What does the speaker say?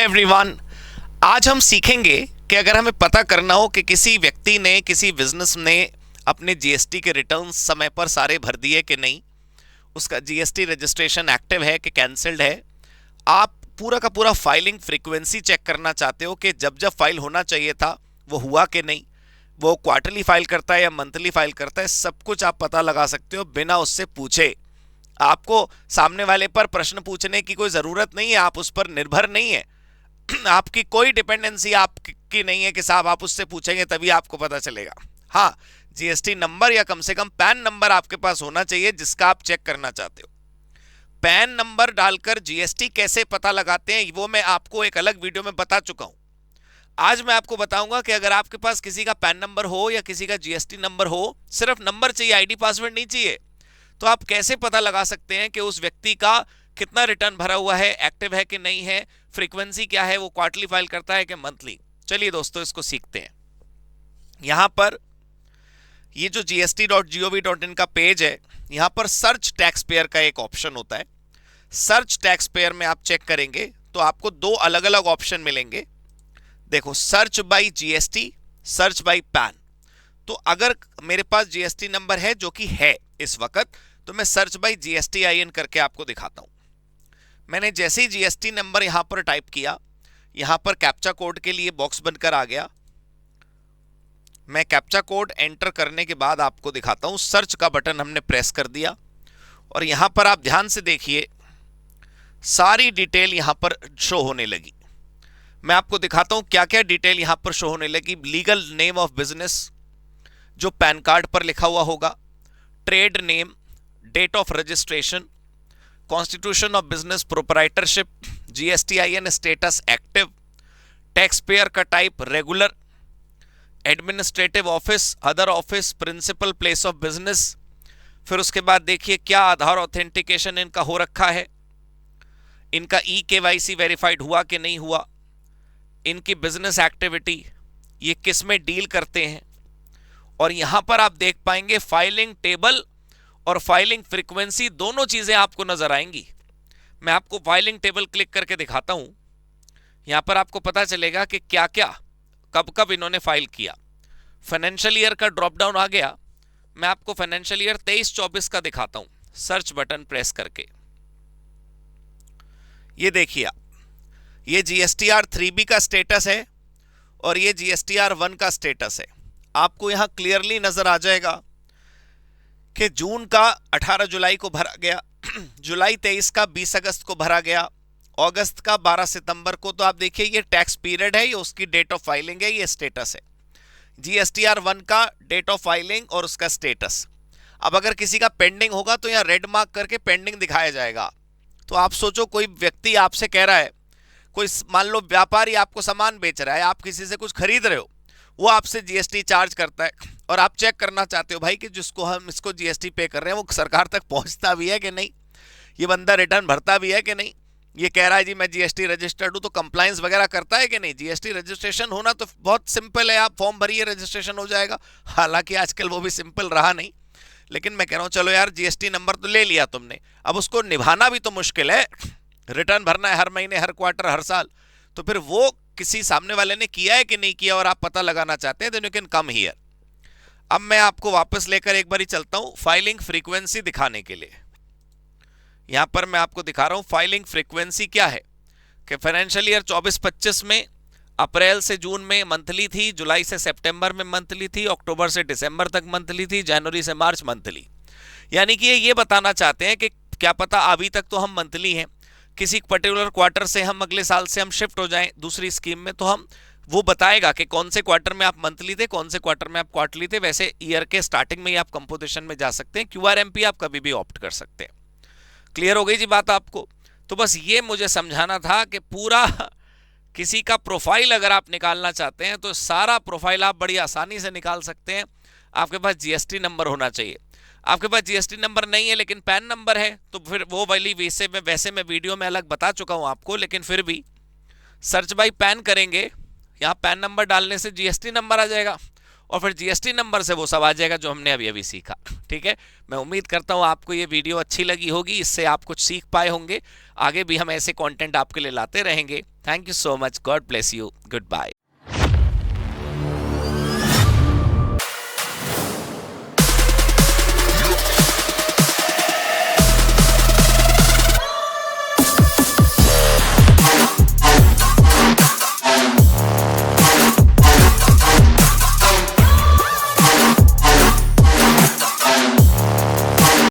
Everyone, आज हम सीखेंगे कि अगर हमें पता करना हो कि किसी व्यक्ति ने, किसी बिजनेस ने अपने जीएसटी के रिटर्न समय पर सारे भर दिए कि नहीं, उसका जीएसटी रजिस्ट्रेशन एक्टिव है कि कैंसिल्ड है। आप पूरा का पूरा फाइलिंग फ्रीक्वेंसी चेक करना चाहते हो कि जब जब फाइल होना चाहिए था वो हुआ कि नहीं, वो क्वार्टरली फाइल करता है या मंथली फाइल करता है, सब कुछ आप पता लगा सकते हो बिना उससे पूछे। आपको सामने वाले पर प्रश्न पूछने की कोई ज़रूरत नहीं है, आप उस पर निर्भर नहीं है। आपकी कोई डिपेंडेंसी आपकी नहीं है कि साहब आप उससे पूछेंगे तभी आपको पता चलेगा। हाँ, जीएसटी नंबर या कम से कम पैन नंबर आपके पास होना चाहिए जिसका आप चेक करना चाहते हो। पैन नंबर डालकर जीएसटी कैसे पता लगाते हैं वो मैं आपको एक अलग वीडियो में बता चुका हूं। आज मैं आपको बताऊंगा कि अगर आपके पास किसी का पैन नंबर हो या किसी का जीएसटी नंबर हो, सिर्फ नंबर चाहिए, आईडी पासवर्ड नहीं चाहिए, तो आप कैसे पता लगा सकते हैं कि उस व्यक्ति का कितना रिटर्न भरा हुआ है, एक्टिव है कि नहीं है, फ्रीक्वेंसी क्या है, वो क्वार्टरली फाइल करता है कि मंथली। चलिए दोस्तों, इसको सीखते हैं। यहां पर ये जो gst.gov.in का पेज है, यहां पर सर्च टैक्स पेयर का एक ऑप्शन होता है। सर्च टैक्स पेयर में आप चेक करेंगे तो आपको दो अलग अलग ऑप्शन मिलेंगे। देखो, search by GST, search by pan. तो अगर मेरे पास जीएसटी नंबर है, जो कि है इस वक्त, तो मैं सर्च बाई GSTIN करके आपको दिखाता हूं। मैंने जैसे ही जीएसटी नंबर यहां पर टाइप किया, यहां पर कैप्चा कोड के लिए बॉक्स बनकर आ गया। मैं कैप्चा कोड एंटर करने के बाद आपको दिखाता हूं। सर्च का बटन हमने प्रेस कर दिया और यहां पर आप ध्यान से देखिए, सारी डिटेल यहां पर शो होने लगी। मैं आपको दिखाता हूं क्या क्या डिटेल यहां पर शो होने लगी। लीगल नेम ऑफ बिजनेस जो पैन कार्ड पर लिखा हुआ होगा, trade name, date of registration, constitution of business proprietorship, GSTIN status active, tax payer का type regular, administrative office, other office, principal place of business. फिर उसके बाद देखिए क्या आधार ऑथेंटिकेशन इनका हो रखा है, इनका KYC वेरीफाइड हुआ कि नहीं हुआ, इनकी बिजनेस एक्टिविटी, ये किस में डील करते हैं। और यहां पर आप देख पाएंगे फाइलिंग टेबल और फाइलिंग फ्रीक्वेंसी, दोनों चीजें आपको नजर आएंगी। मैं आपको फाइलिंग टेबल क्लिक करके दिखाता हूं। यहां पर आपको पता चलेगा कि क्या क्या कब कब इन्होंने फाइल किया। फाइनेंशियल ईयर का ड्रॉप डाउन आ गया। मैं आपको फाइनेंशियल ईयर 23-24 का दिखाता हूं, सर्च बटन प्रेस करके। ये देखिए, ये GSTR 3B का स्टेटस है और ये GSTR 1 का स्टेटस है। आपको यहां क्लियरली नजर आ जाएगा कि जून का 18 जुलाई को भरा गया, जुलाई 23 का 20 अगस्त को भरा गया, अगस्त का 12 सितंबर को। तो आप देखिए ये टैक्स पीरियड है, ये उसकी डेट ऑफ फाइलिंग है, ये स्टेटस है। GSTR 1 का डेट ऑफ फाइलिंग और उसका स्टेटस। अब अगर किसी का पेंडिंग होगा तो यहाँ रेड मार्क करके पेंडिंग दिखाया जाएगा। तो आप सोचो, कोई व्यक्ति आपसे कह रहा है, कोई मान लो व्यापारी आपको सामान बेच रहा है, आप किसी से कुछ खरीद रहे हो, वो आपसे जीएसटी चार्ज करता है और आप चेक करना चाहते हो भाई कि जिसको हम इसको जीएसटी पे कर रहे हैं वो सरकार तक पहुंचता भी है कि नहीं, ये बंदा रिटर्न भरता भी है कि नहीं, ये कह रहा है जी मैं जीएसटी रजिस्टर्ड हूं, तो कंप्लायंस वगैरह करता है कि नहीं। जीएसटी रजिस्ट्रेशन होना तो बहुत सिंपल है, आप फॉर्म भरिए, रजिस्ट्रेशन हो जाएगा। हालांकि आजकल वो भी सिंपल रहा नहीं, लेकिन मैं कह रहा हूं चलो यार, जीएसटी नंबर तो ले लिया तुमने, अब उसको निभाना भी तो मुश्किल है। रिटर्न भरना है हर महीने, हर क्वार्टर, हर साल। तो फिर वो किसी सामने वाले ने किया है कि नहीं किया और आप पता लगाना चाहते हैं, then you can come here. अब मैं आपको वापस लेकर एक बार ही चलता हूं फाइलिंग फ्रीक्वेंसी दिखाने के लिए। यहां पर मैं आपको दिखा रहा हूं फाइलिंग फ्रीक्वेंसी क्या है कि फाइनेंशियल ईयर 24-25 में अप्रैल से जून में मंथली थी, जुलाई से सितंबर में मंथली थी, अक्टूबर से दिसंबर तक मंथली थी, जनवरी से मार्च मंथली। यानी कि ये बताना चाहते हैं कि क्या पता अभी तक तो हम मंथली हैं, किसी पर्टिकुलर क्वार्टर से हम अगले साल से हम शिफ्ट हो जाएं दूसरी स्कीम में, तो हम वो बताएगा कि कौन से क्वार्टर में आप मंथली थे, कौन से क्वार्टर में आप क्वार्टरली थे। वैसे ईयर के स्टार्टिंग में ही आप कंपोजिशन में जा सकते हैं, QRMP आप कभी भी ऑप्ट कर सकते हैं। क्लियर हो गई जी बात आपको? तो बस ये मुझे समझाना था कि पूरा किसी का प्रोफाइल अगर आप निकालना चाहते हैं तो सारा प्रोफाइल आप बड़ी आसानी से निकाल सकते हैं। आपके पास जीएसटी नंबर होना चाहिए। आपके पास जीएसटी नंबर नहीं है लेकिन पैन नंबर है, तो फिर वो वाली वैसे मैं वीडियो में अलग बता चुका हूं आपको, लेकिन फिर भी सर्च बाई पैन करेंगे, यहाँ पैन नंबर डालने से जीएसटी नंबर आ जाएगा और फिर जीएसटी नंबर से वो सब आ जाएगा जो हमने अभी अभी सीखा। ठीक है, मैं उम्मीद करता हूँ आपको ये वीडियो अच्छी लगी होगी, इससे आप कुछ सीख पाए होंगे। आगे भी हम ऐसे कंटेंट आपके लिए लाते रहेंगे। Thank you so much, God bless you, good bye.